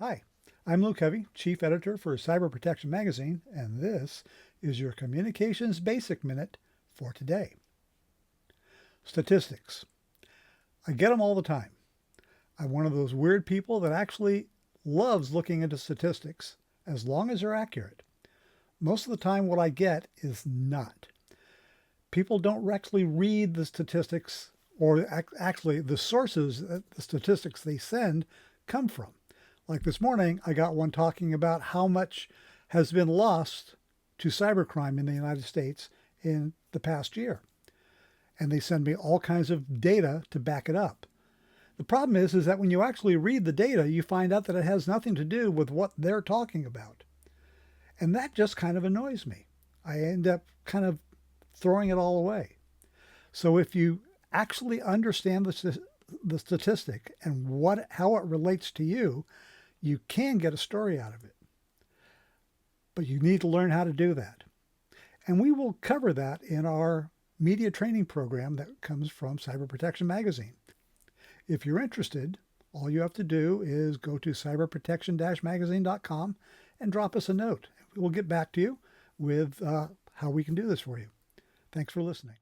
Hi, I'm Luke Hovey, Chief Editor for Cyber Protection Magazine, and this is your Communications Basic Minute for today. Statistics. I get them all the time. I'm one of those weird people that actually loves looking into statistics as long as they're accurate. Most of the time what I get is not. People don't actually read the statistics, or actually the sources that the statistics they send come from. Like this morning, I got one talking about how much has been lost to cybercrime in the United States in the past year. And they send me all kinds of data to back it up. The problem is that when you actually read the data, you find out that it has nothing to do with what they're talking about. And that just kind of annoys me. I end up kind of throwing it all away. So if you actually understand the statistic and how it relates to you, you can get a story out of it. But you need to learn how to do that. And we will cover that in our media training program that comes from Cyber Protection Magazine. If you're interested, all you have to do is go to cyberprotection-magazine.com and drop us a note. We'll get back to you with how we can do this for you. Thanks for listening.